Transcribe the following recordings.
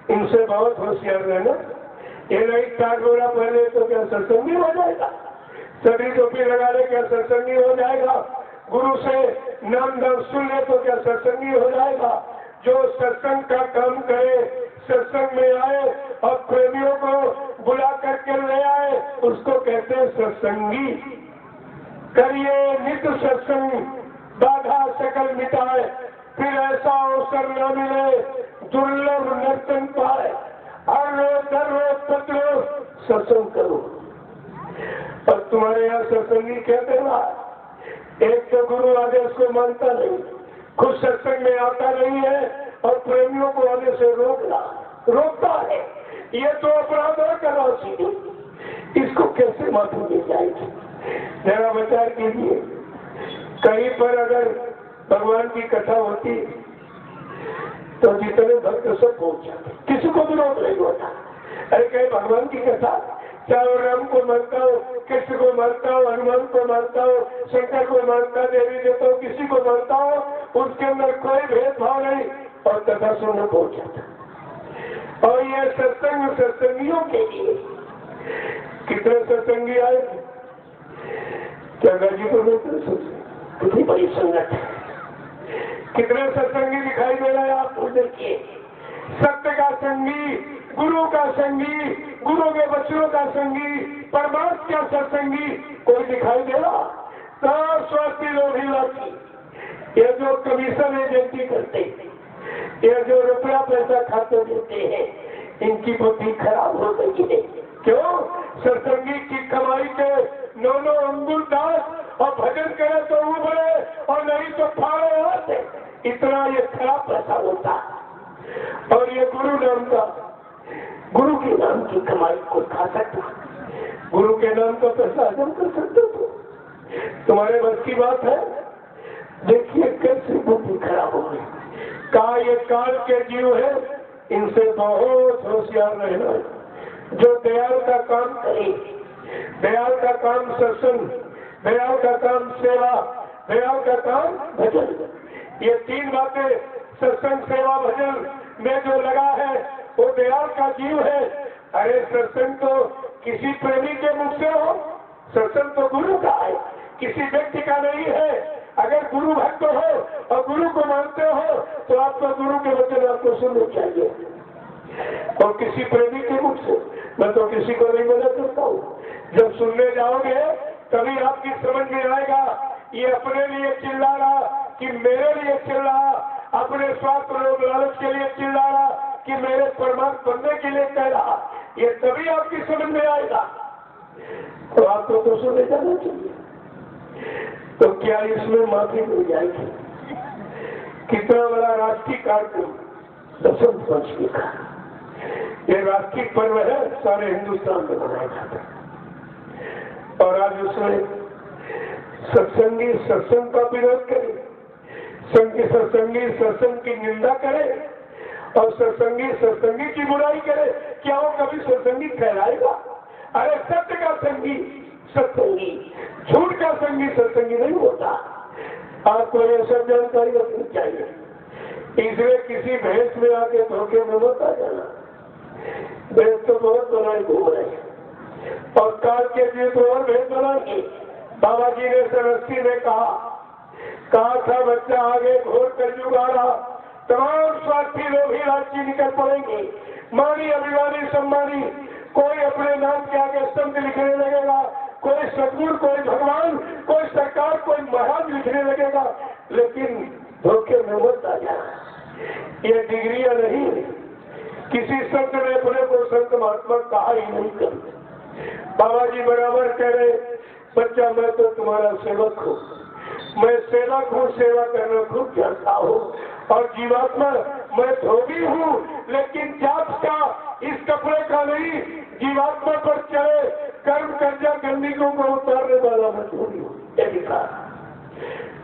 इनसे बहुत होशियार रहना। ये नहीं टाट बोरा पहले तो क्या सत्संगी हो जाएगा, सभी टोपी लगा ले क्या सत्संगी हो जाएगा, गुरु से नाम दाम सुन ले तो क्या सत्संगी हो जाएगा। जो सत्संग का काम करे, सत्संग में आए और प्रेमियों को बुला करके ले आए, उसको कहते हैं सत्संगी। करिए नित्य सत्संग, बाधा सकल मिटाए, फिर ऐसा अवसर न मिले दुर्लभ नर्तन पाए। हर रोज दर रोज पत्रो सत्संग करो। और तुम्हारे यहाँ सत्संगी क्या करना है? एक तो गुरु आदेश को मानता नहीं, खुद सत्संग में आता नहीं है और प्रेमियों को आने से रोकता है। ये तो अपराध है करा सीधी, इसको कैसे माफी मिल जाएगी? जरा विचार कीजिए। कहीं पर अगर भगवान की कथा होती तो जितने भक्त सब पहुंच जाते, किसी को विरोध नहीं होता। अरे कहीं भगवान की कथा, चाहे राम को मानता हो, कृष्ण को मानता हो, हनुमान को मानता हो, शंकर को मानता, देवी देवता हो, किसी को मानता हो, उसके अंदर कोई भेदभाव नहीं और कथा सुनने पहुंच जाता। और ये सत्संग सत्संगियों के लिए कितने सत्संगी आए? क्या गाजीपुर में कितनी बड़ी संगत है, कितने सत्संगी दिखाई दे रहे हैं आपको? देखिए, सत्य का संगी, गुरु का संगी, गुरु के बच्चों का संगी, परमात्मा का सत्संगी कोई दिखाई दे रहा? तो स्वास्थ्य लोभी लाठी, ये जो कमीशन एजेंटी करते, ये जो रुपया पैसा खाते देते हैं, इनकी बुद्धि खराब हो गई है। क्यों? सत्संगी की कमाई के 9 अंगुल दास और भजन करे तो उभरे और नहीं तो फाड़े होते, इतना ये खराब पैसा होता। और ये गुरु नाम का, गुरु के नाम की कमाई को खा सकता, गुरु के नाम का पैसा हजम कर सकते हो? तुम्हारे बस की बात है? देखिए कैसे बुद्धि खराब हो गई। कहा ये काल के जीव है, इनसे बहुत होशियार रहना। जो दयाल का काम करे, दयाल का काम सत्संग, दयाल का काम सेवा, दयाल का काम भजन, ये 3 बातें सत्संग सेवा भजन में जो लगा है वो दयाल का जीव है। अरे सत्संग तो किसी प्रेमी के मुख से हो, सत्संग तो गुरु का है, किसी व्यक्ति का नहीं है। अगर गुरु भक्त हो और गुरु को मानते हो तो आपको गुरु के वचन आपको सुनने चाहिए, और किसी प्रेमी के मुख से। मैं तो किसी को नहीं मना करता हूँ, जब सुनने जाओगे तभी आपकी समझ में आएगा ये अपने लिए चिल्ला रहा कि मेरे लिए चिल्ला रहा, अपने स्वार्थ लोग लालच के लिए चिल्ला रहा कि मेरे परमात्मा बनने के लिए कह रहा, ये तभी आपकी समझ में आएगा। तो आपको तो सुनने जाना चाहिए। तो क्या इसमें माफी मिल जाएगी? कितना बड़ा राष्ट्रीय कार्यक्रम बसंत पंचमी का, ये राष्ट्रीय पर्व है, सारे हिंदुस्तान में मनाया जाता है। और आज उसमें सत्संगी सत्संग का विरोध करे, सत्संगी सत्संग की निंदा करे और सत्संगी सत्संगी की बुराई करे। क्या वो कभी सत्संगी कहलाएगा? अरे सत्य का संगी सत्संगी, झूठ का संगी सत्संगी नहीं होता। आपको ये सब जानकारी रखनी चाहिए, इसलिए किसी भैंस में आके धोखे में मत आ जाना। भैंस तो बहुत बनाए घूम रहे हैं और काल के लिए तो और भैंस बनाएंगे। बाबा जी ने सरस्वती में कहा था बच्चा आगे घोर कलयुग आ रहा, तमाम स्वार्थी लोग ही राजी निकल पड़ेंगे, मानी अभिमानी सम्मानी, कोई अपने नाम के आगे शब्द लिखने लगेगा, कोई सदगुरु, कोई भगवान, कोई सरकार, कोई महाराज लिखने लगेगा। लेकिन धोखे में मत आ जाना, ये डिग्रियां नहीं है। किसी संत ने अपने को संत महात्मा कहा ही नहीं करते। बाबा जी बराबर कह रहे, बच्चा मैं तो तुम्हारा सेवक हूँ, मैं सेवक हूँ, सेवा करना खूब जानता हूँ, और जीवात्मा मैं धोबी हूँ, लेकिन जात का इस कपड़े का नहीं, जीवात्मा पर चले कर्म कर्जा गंदगी को उतारने वाला मैं धोबी हूँ।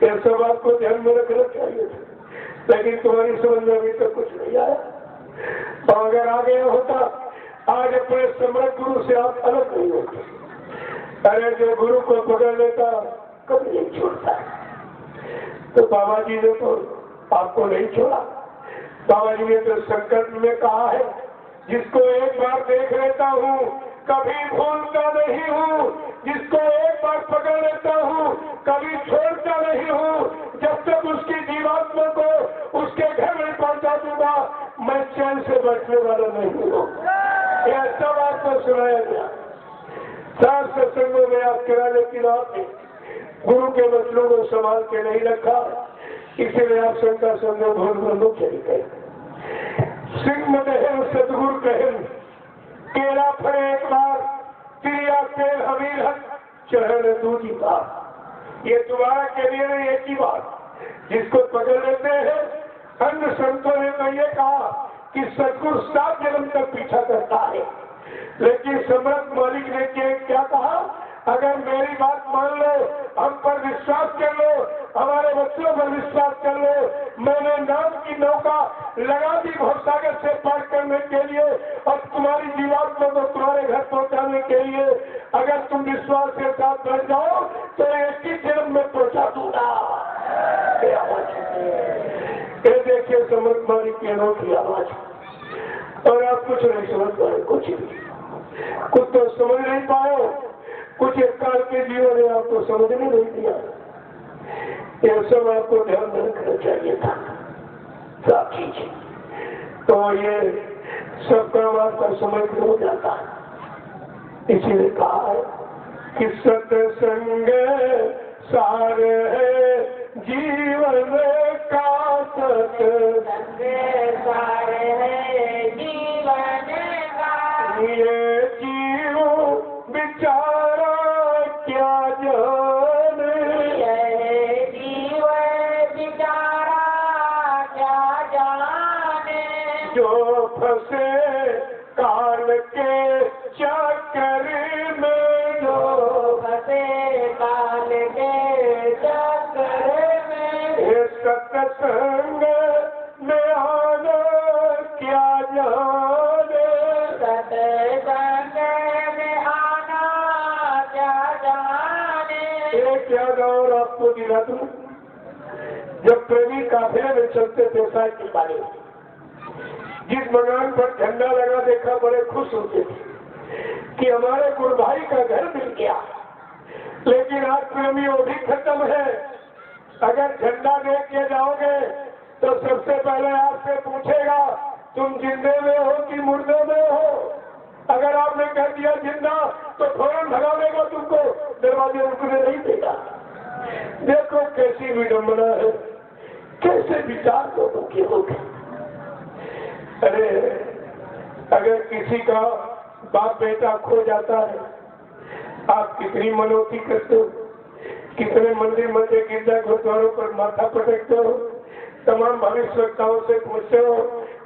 ये सब आपको ध्यान में रखना चाहिए, लेकिन तुम्हारी समझ में अभी तक कुछ नहीं आया। और अगर आ गया होता, आज अपने सम्राट गुरु से आप अलग नहीं होते। अरे जो गुरु को पकड़ लेता कभी नहीं छोड़ता। तो बाबा जी ने तो आपको नहीं छोड़ा। बाबा जी ने तो संकल्प में कहा है जिसको एक बार देख लेता हूँ कभी भूलता नहीं हूँ, जिसको एक बार पकड़ लेता हूँ कभी छोड़ता नहीं हूँ। जब तक उसकी जीवात्मा को उसके घर में पहुंचा दूंगा मैं चैन से बैठने वाला नहीं हूँ। यह सब आपको सुनाया गया। चार सत्संगों में आप किराने की बात है, गुरु के वचनों को संभाल के नहीं रखा, इसीलिए आप शंका संदेह भूल लोग चले गए। सिंह मदहन सतगुरु कहन केला फड़े एक बार तिरिया तेल हमीर हक चढ़े दूजी बार। ये दोबारा के लिए नहीं, एक ही बात। जिसको पकड़ लेते हैं, अन्य संतों ने तो ये कहा कि सतगुरु 7 जन्म तक पीछा करता है, लेकिन सम्राट मालिक ने क्या कहा, अगर मेरी बात मान लो, हम पर विश्वास कर लो, हमारे बच्चों पर विश्वास कर लो, मैंने नाम की नौका लगा दी भवसागर से पार करने के लिए और तुम्हारी जीवात्मा को तुम्हारे घर पहुंचाने के लिए। अगर तुम विश्वास के साथ बैठ जाओ तो एक ही जन्म में पहुंचा दूंगा। ये देखिए सम्राट मालिक की अनोखी आवाज, और आप कुछ नहीं समझ पाए, कुछ तो समझ नहीं पाए, कुछ एक काल के जीवन ने आपको समझने नहीं दिया। यह सब आपको ध्यान में रखना चाहिए था। साक्षी जी तो ये सब काम आपका समझ में हो जाता है। इसीलिए कहा है कि सत्संग सार है जीवन का, सत्संग सार है जीवन का, ये जीव बिचारा क्या जाने, ये जीव बिचारा क्या जाने, जो फंसे काल के चक्कर में, जो फंसे काल के चक्कर में, ये सत्संग में आना क्या जाने, सत्संग में आना क्या जाने। एक याद और आपको दिला दूं, जब प्रेमी काफिले में चलते थे साइकिल वाले, जिस मकान पर झंडा लगा देखा बड़े खुश होते थे कि हमारे गुरु भाई का घर मिल गया। लेकिन आज प्रेमी वो भी खत्म है। अगर झंडा देख के जाओगे तो सबसे पहले आपसे पूछेगा तुम जिंदे में हो कि मुर्दे में हो। अगर आपने कह दिया जिंदा तो फौरन भगा देगा तुमको, दरवाजे रुकने नहीं देगा। देखो कैसी विडंबना है, कैसे विचार लोगों के हो गए। अरे अगर किसी का बाप बेटा खो जाता है, आप कितनी मनोती करते हो, कितने मंदिर मध्य गिरजा गुरुद्वारों पर माथा पटकते हो, तमाम भविष्यवक्ताओं से पूछते हो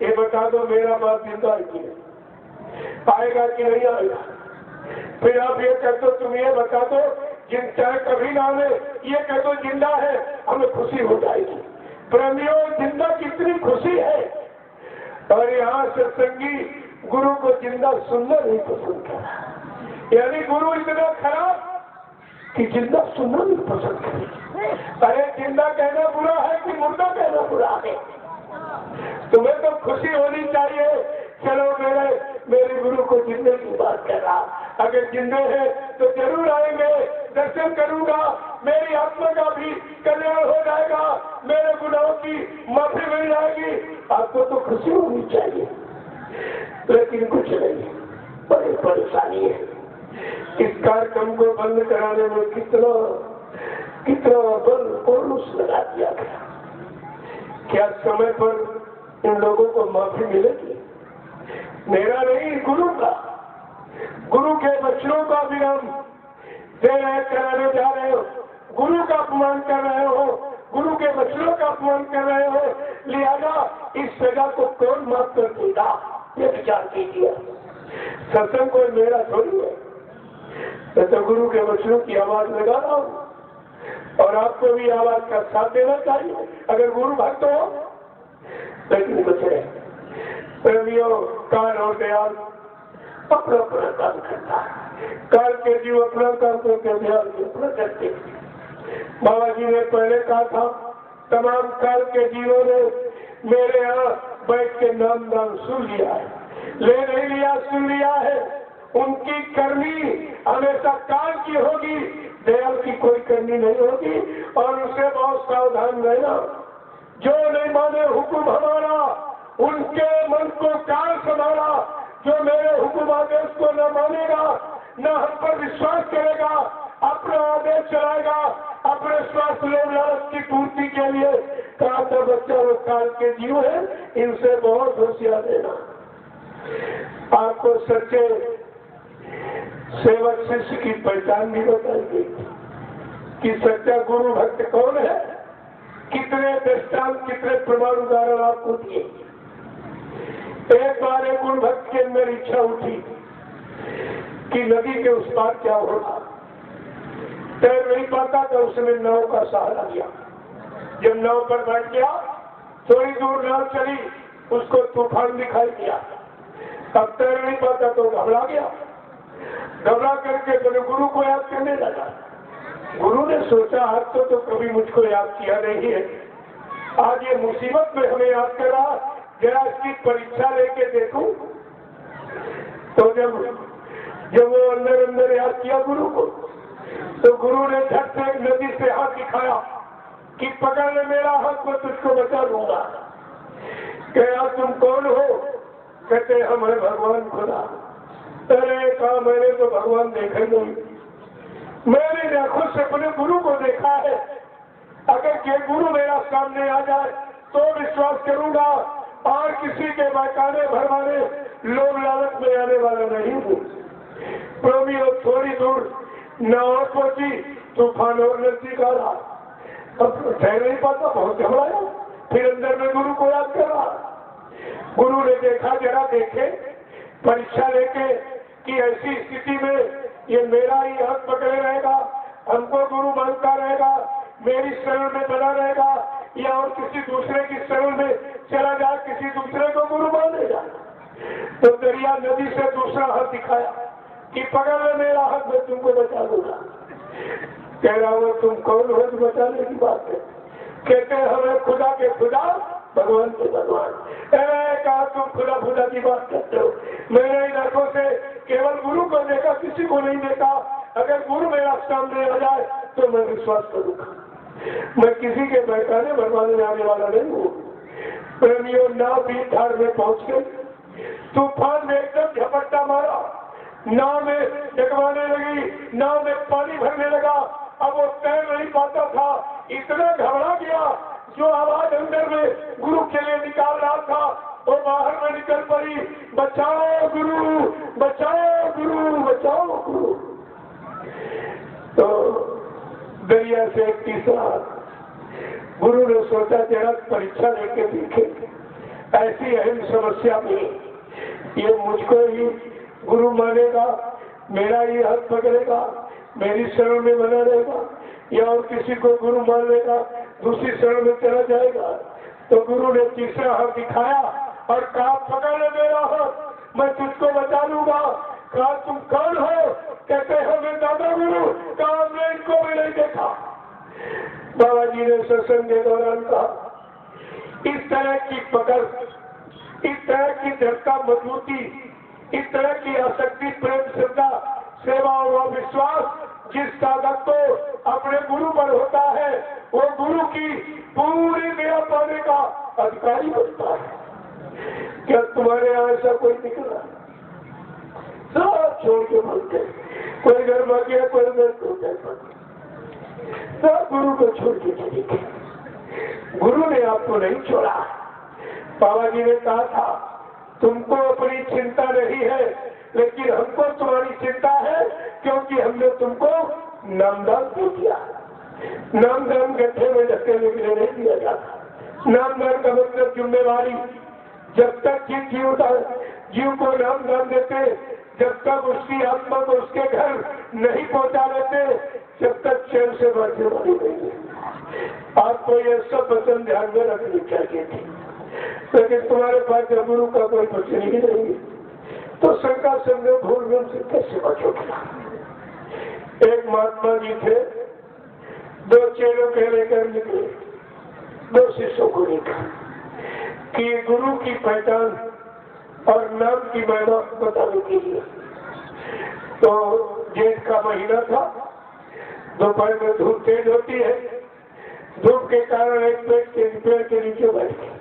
ये बता दो मेरा बाप जिंदा है कि नहीं, आएगा कि नहीं आएगा। फिर आप ये कह दो तुम ये बता दो जिन चाहे कभी ना आए, ये कह दो जिंदा है, हमें खुशी हो जाएगी। प्रेमियों जिंदा कितनी खुशी है। और यहाँ सत्संगी गुरु को जिंदा सुनना नहीं पसंद करा, यानी गुरु इतना खराब कि जिंदा सुनना नहीं पसंद करे। अरे जिंदा कहना बुरा है कि मुर्दा कहना बुरा है? तुम्हें तो खुशी होनी चाहिए, चलो मेरे गुरु को जिंदे की बात कर रहा, अगर जिंदे है तो जरूर आएंगे, दर्शन करूंगा, मेरी आत्मा का भी कल्याण हो जाएगा, मेरे गुनाहों की माफी मिल जाएगी। आपको तो खुशी होनी चाहिए, लेकिन कुछ नहीं, बड़ी परेशानी है। इस कार्यक्रम को बंद कराने में कितना बल पुरुष लगा दिया गया। क्या समय पर इन लोगों को माफी मिलेगी? मेरा नहीं, गुरु का, गुरु के वचनों का विराम दे रहे कराने जा रहे हो, गुरु का अपमान कर रहे हो, गुरु के वचनों का अपमान कर रहे हो, लिहाजा इस सजा को कौन माफ कर देगा? ये विचार कीजिए। सत्संग कोई मेरा थोड़ी है, मैं तो गुरु के वचनों की आवाज लगा रहा हूँ और आपको भी आवाज का साथ देना चाहिए अगर गुरु भक्त हो। लेकिन कुछ है प्रेमियों, काल और दयाल अपना अपना काम करता है। काल के जीव अपना काम करते, दयाल जी अपना करते। बाबा जी ने पहले कहा था तमाम काल के जीवों ने मेरे यहाँ बैठ के नाम दान सुन लिया है, ले नहीं लिया, सुन लिया है। उनकी करनी हमेशा काल की होगी, दयाल की कोई करनी नहीं होगी। और उससे बहुत सावधान रहना। जो नहीं माने हुक्म हमारा, उनके मन को काल संभाला। जो मेरे हुक्म आदेश को न मानेगा, न हम पर विश्वास करेगा, अपना आदेश चलाएगा, अपने स्वास्थ्य लोभ लालच की पूर्ति के लिए, कहा था बच्चा वो काल के जीव है, इनसे बहुत होशियार रहना। आपको सच्चे सेवक शिष्य की पहचान भी बताएगी कि सच्चा गुरु भक्त कौन है। कितने दृष्टांत, कितने प्रमाण उदाहरण आपको दिए। एक बार एक गुरु भक्त के अंदर इच्छा उठी कि नदी के उस पार क्या होगा। तैर नहीं पाता तो उसने नाव का सहारा लिया। जब नाव पर बैठ गया, थोड़ी दूर नाव चली, उसको तूफान दिखाई दिया। अब तैर नहीं पाता तो घबरा गया। घबरा करके अपने गुरु को याद करने लगा। गुरु ने सोचा आज तो कभी मुझको याद किया नहीं है, आज ये मुसीबत में हमें याद करा, जरा इसकी परीक्षा लेके देखूं। तो जब वो अंदर अंदर याद किया गुरु को, तो गुरु ने झट से एक नदी से हाथ दिखाया कि पकड़ ले मेरा हाथ, मैं तुझको बचा लूंगा। कहा तुम कौन हो? कहते हम है भगवान खुदा। अरे कहा मैंने तो भगवान देखा नहीं, मैंने आंखों से अपने गुरु को देखा है। अगर ये गुरु मेरा सामने आ जाए तो विश्वास करूंगा, और किसी के बहकाने भरमाने लोभ लालच में आने वाला नहीं हूँ। प्रभु और थोड़ी दूर नाव पहुंची, तूफान और नजदीक आ रहा। अब ठहर नहीं पाता, बहुत घबराया। फिर अंदर में गुरु को याद कर रहा। गुरु ने देखा, जरा देखे, परीक्षा लेके कि ऐसी स्थिति में ये मेरा ही हाथ पकड़े रहेगा, हमको गुरु मानता रहेगा, मेरी शरण में बना रहेगा, या और किसी दूसरे की शरण में चला जाए, किसी दूसरे को गुरु मानेगा। तो दरिया नदी से दूसरा हाथ दिखाया कि पकड़ ले मेरा हाथ, मैं तुमको बचा दूंगा। कह रहा वो तुम कौन हो जो बचाने की बात है? कहते हमें खुदा के खुदा, भगवान के भगवान। कहा तुम खुदा खुदा की बात करते हो। मैंने इन आंखों से केवल गुरु को देखा, किसी को नहीं देखा। अगर गुरु मेरा सामने आ जाए तो मैं विश्वास करूंगा। मैं किसी के बहकाने भरमाने आने वाला नहीं हूँ। प्रेमियों, नाव भी धार में पहुंच गई। तूफान ने एकदम झपट्टा मारा, नाव में डगवाने लगी, नाव में पानी भरने लगा। अब वो तैर नहीं पाता था, इतना घबरा गया। जो आवाज अंदर में गुरु के लिए निकाल रहा था वो बाहर में निकल पड़ी, बचाओ गुरु, बचाओ गुरु, बचाओ गुरु। तो दरिया से एक तीसरा गुरु ने सोचा जरा परीक्षा लेके देखे, ऐसी अहम समस्या में ये मुझको ही गुरु मानेगा, मेरा ही हाथ पकड़ेगा, मेरी शरण में बना रहेगा, या और किसी को गुरु मान लेगा, दूसरी शरण में चला जाएगा। तो गुरु ने तीसरा हाथ दिखाया और कहा पकड़ ले मेरा हाथ, मैं तुझको बचा लूंगा। कहा तुम कौन हो? कहते हो मैं दादा गुरु। कहा मैं इनको भी नहीं देखा। बाबा जी ने सत्संग के दौरान कहा, इस तरह की पकड़, इस तरह की दृढ़ता, मजबूती, इस तरह की आसक्ति, प्रेम, श्रद्धा, सेवा और विश्वास जिस साधक को अपने गुरु पर होता है, वो गुरु की पूरी दया पाने का अधिकारी बनता है। क्या तुम्हारे यहाँ ऐसा कोई निकला? सब छोड़ के बोलते, कोई घर में गया, कोई घर को गया, सब गुरु को छोड़ के चले गए। गुरु ने आपको नहीं छोड़ा। बाबा जी ने कहा था तुमको अपनी चिंता नहीं है, लेकिन हमको तुम्हारी चिंता है, क्योंकि हमने तुमको नामदान दे दिया। नामदान गड्ढे में धकेलने के लिए नहीं दिया जाता। नामदान का मतलब जिम्मेवारी। जब तक जीव को नामदान देते, जब तक उसकी आत्मा को उसके घर नहीं पहुंचा देते, जब तक चैन से बैठने वाली नहीं है। आपको ये सब वचन ध्यान में रखनी चाहिए थी, लेकिन तुम्हारे पास गुरु का कोई वचन ही नहीं है, तो शंका संदेह भूल में से कैसे बचोगे? एक महात्मा जी थे, दो चेलों के लेकर निकले, दो शिष्यों को लेकर। कि गुरु की पहचान और नाम की महिमा बताने के लिए। तो जेठ का महीना था, दोपहर में धूप तेज होती है, धूप के कारण एक पेड़ के नीचे बैठ गए।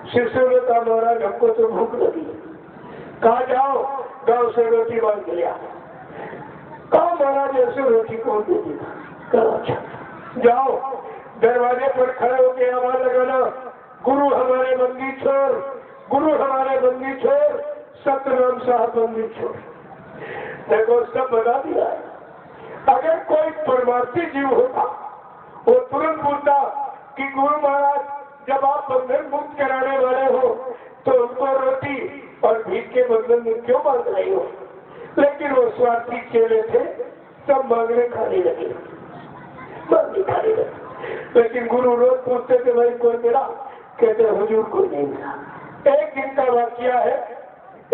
शिष्यों ने कहा महाराज हमको तो भूख लगी, कहा जाओ गांव से रोटी मांग के लिया। कहा महाराज ऐसे रोटी कौन दे देगा? कहा अच्छा जाओ दरवाजे पर खड़े होकर आवाज लगाना, गुरु हमारे बंदी छोड़, गुरु हमारे बंदी छोड़, सतनाम साहब बंदी छोड़। देखो सब बता दिया है। अगर कोई परमार्थी जीव होता वो तुरंत बोलता कि गुरु महाराज जब आप बंधन मुक्त कराने वाले हो तो उनको रोटी और भीख के बंधन में क्यों मांग रही हो? लेकिन वो स्वार्थी चेले थे, सब मांगने खाने लगे, मांगने खाने लगे। लेकिन गुरु रोज पूछते थे भाई कोई मिला? कहते हुजूर कोई नहीं मिला। एक दिन का वाकया है,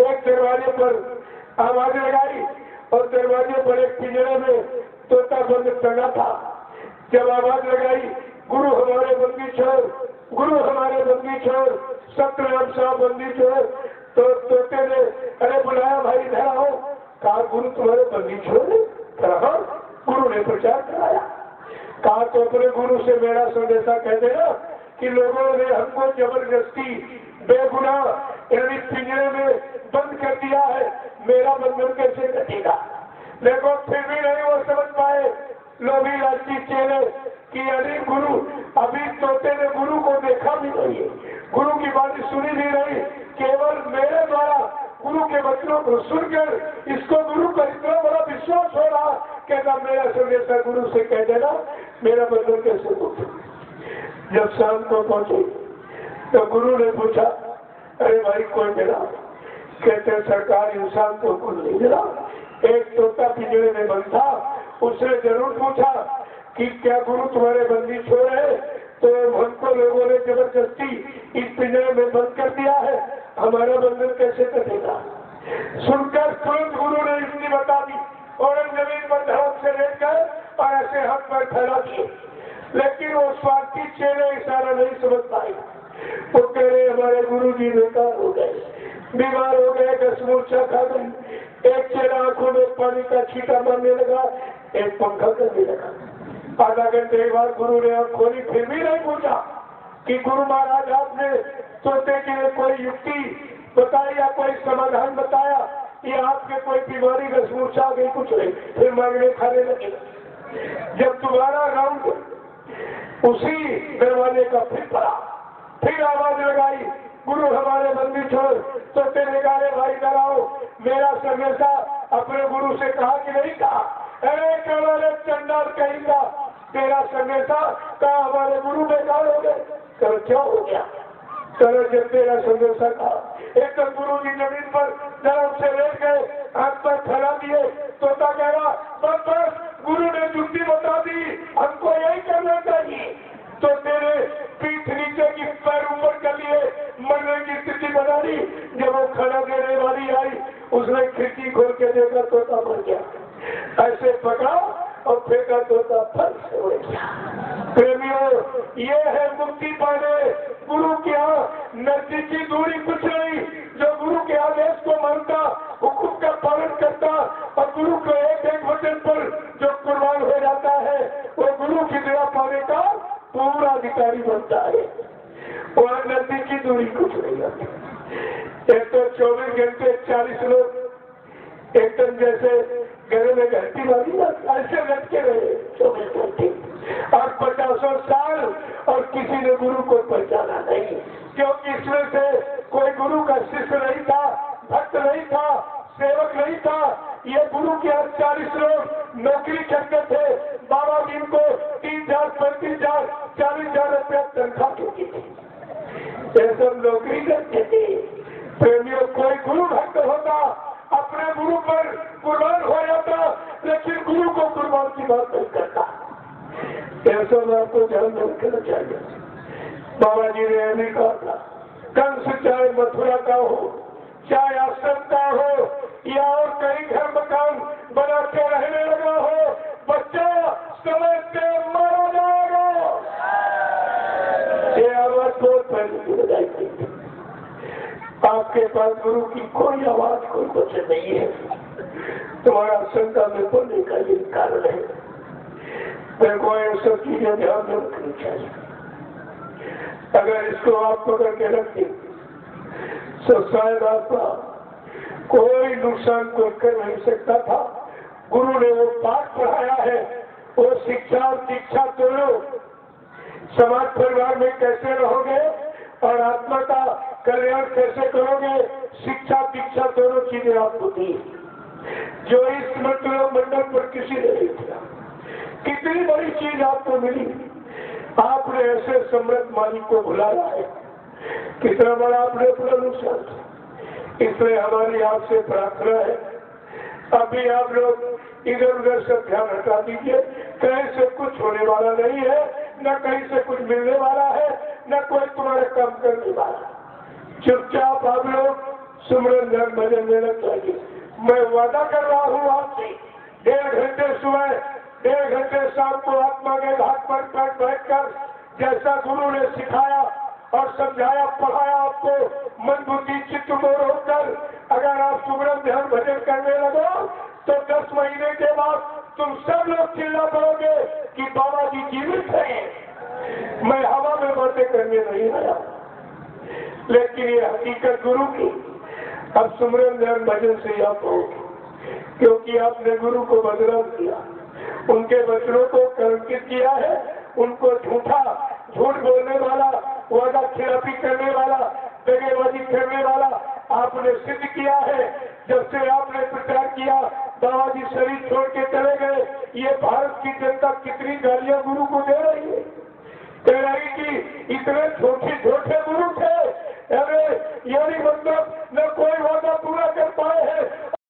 एक दरवाजे पर आवाज लगाई और दरवाजे पर एक पिंजरे में तोता बंद टंगा था। जब आवाज लगाई गुरु हमारे बंदी छोड़, गुरु हमारे बंदी छोड़, सतनाम साहब बंदी छोड़, तो तोते ने अरे बुलाया भाई इधर आओ। कहा गुरु तुम्हारे बंदी छोड़? कहा गुरु ने प्रचार कराया। कहा तो अपने गुरु से मेरा संदेशा कह देना कि लोगों ने हमको जबरदस्ती बेगुनाह यानी पिंजरे में बंद कर दिया है, मेरा बंधन कैसे कटेगा? देखो फिर भी नहीं वो समझ पाए लोभी लालची चेले कि अरे गुरु, अभी तोते ने गुरु को देखा भी नहीं है, गुरु की बात सुनी भी नहीं, केवल मेरे द्वारा गुरु के वचनों को सुनकर इसको गुरु का इतना बड़ा विश्वास हो रहा, कहता मेरा संदेशा गुरु से कह देना मेरा बंधन कैसे टूटे। जब शाम को पहुंचे तो गुरु ने पूछा अरे भाई कोई मिला? कहते सरकार इंसान तो कुछ नहीं मिला, एक तोता पिंजरे में बंद था, उसने जरूर पूछा कि क्या गुरु तुम्हारे बंदी छोड़ है? तो हमको लोगों ने जबरदस्ती इस पिंजरे में बंद कर दिया है, हमारा बंधन कैसे कटेगा? सुनकर तुरंत गुरु ने इसकी बता दी और जमीन पर धड़क से लेट गए और ऐसे हाथ पर फैला दिए। लेकिन वो स्वार्थी चेले इशारा नहीं समझ पाए। वो कह रहे हमारे गुरु जी बेकार हो गए, बीमार हो गए, दस मूर्छा खा गई। एक चेला आंखों में पानी का छींटा मारने लगा, एक पंखा करने लगा। आधा घंटे के बाद गुरु ने आंख खोली, फिर भी नहीं पूछा कि गुरु महाराज आपने तोते के लिए कोई युक्ति बताई या कोई समाधान बताया या आपके कोई बीमारी दस मूर्छा आ गई? कुछ नहीं। फिर मांगने खाने लगे। जब दोबारा राउंड उसी दरवाजे का फिर पड़ा, फिर आवाज लगाई गुरु हमारे बंदी छोड़, तो तेरे गारे भाई डराओ, मेरा संदेशा अपने गुरु से कहा कि नहीं कहा? अरे कमरे चंडाल कहेगा तेरा संदेशा कहा हमारे गुरु बेकार हो गए। कल क्या हो गया? चलो जब तेरा संदेशा कहा, एक तो गुरु जी जमीन पर धर्म से लेट गए, हाथ पर फैला दिए, तोता कह रहा बस गुरु ने जुक्ति बता दी, हमको यही करना चाहिए। तो तेरे पीठ नीचे की पैर ऊपर कर लिए, मरने की स्थिति बना दी। जब वो खाना देने वाली आई, उसने खिड़की खोल के देखा, तोता मर गया। ऐसे पकड़ा और फेंका, तोता फल से उड़ गया। प्रेमियों, ये है मुक्ति पाने। गुरु के यहाँ नजदीकी दूरी कुछ नहीं। जो गुरु के आदेश को मानता, हुक्म का पालन करता और गुरु के एक एक वचन पर जो कुर्बान हो जाता है, वो गुरु की दया पाने का पूरा अधिकारी बनता है। वहाँ नजदीकी दूरी कुछ नहीं होती। एक तो 24 घंटे 40 लोग एकदम जैसे गले में घंटी वाली ऐसे लटके रहे 24 घंटे और 50 साल, और किसी ने गुरु को पहचाना नहीं, क्योंकि इसमें से कोई गुरु का शिष्य नहीं था, भक्त नहीं था, सेवक नहीं था। ये गुरु के 40 लोग नौकरी करते थे। बाबा जी को 30,000, 35,000, 40,000 रुपया तनख्वाह देती थी। ये सब नौकरी करते थे। प्रेमियों, कोई गुरु भक्त होता अपने गुरु पर कुर्बान हो जाता, लेकिन गुरु को कुर्बान की बात नहीं करता। ऐसा में आपको ध्यान रखना चाहिए। बाबा जी ने यही कहा था, कंस चाहे मथुरा का हो, चाहे आश्रम का हो या और कहीं घर मकान बना के रहने लगा हो, बच्चा समय से मारा जाएगा। ये आवाज बहुत पहले की बजाई आपके पास गुरु की कोई आवाज कोई कुछ नहीं है। तुम्हारा शंका में बोलने का ये कारण है। मेरे को ये सब चीजें ध्यान में रखनी चाहिए। अगर इसको आप पकड़ के रखें तो शायद आपका कोई नुकसान कोई कर नहीं सकता था। गुरु ने वो पाठ पढ़ाया है, वो शिक्षा और दीक्षा दोनों समाज परिवार में कैसे रहोगे और आत्मा का कल्याण कैसे करोगे, शिक्षा दीक्षा दोनों चीजें आपको दी, जो इस मंडल पर किसी ने नहीं दिया। कितनी बड़ी चीज आपको मिली। आपने ऐसे सम्राट मालिक को बुलाया है, कितना बड़ा आपने अपना नुकसान। इसलिए हमारी आपसे प्रार्थना है, अभी आप लोग इधर उधर से ध्यान हटा दीजिए। कहीं से कुछ होने वाला नहीं है, न कहीं से कुछ मिलने वाला है, न कोई तुम्हारा काम करने वाला। चुपचाप आप लोग सुमरन ध्यान भजन में लग जाइए। मैं वादा कर रहा हूँ आपसे, 1.5 घंटे सुबह 1.5 घंटे शाम को आत्मा के घाट पर बैठकर जैसा गुरु ने सिखाया और समझाया पढ़ाया आपको मन बुद्धि चित्त को रोककर अगर आप सुमरन ध्यान भजन करने लगो तो 10 महीने के बाद तुम सब लोग चिल्ला पड़ोगे कि बाबा जी जीवित हैं। मैं हवा में बातें करने नहीं आया, लेकिन ये हकीकत गुरु की। अब सुमरन ध्यान भजन से आप होगी, क्योंकि आपने गुरु को बदनाम किया, उनके वचनों को कलंकित किया है, उनको झूठ बोलने वाला, वादा खिलाफी करने वाला, दगेबाजी करने वाला आपने सिद्ध किया है। जब से आपने प्रचार किया, बाबा जी शरीर छोड़ के चले गए, ये भारत की जनता कितनी गालियां गुरु को दे रही है। कह रही कि इतने छोटे गुरु थे, अरे यानी मतलब न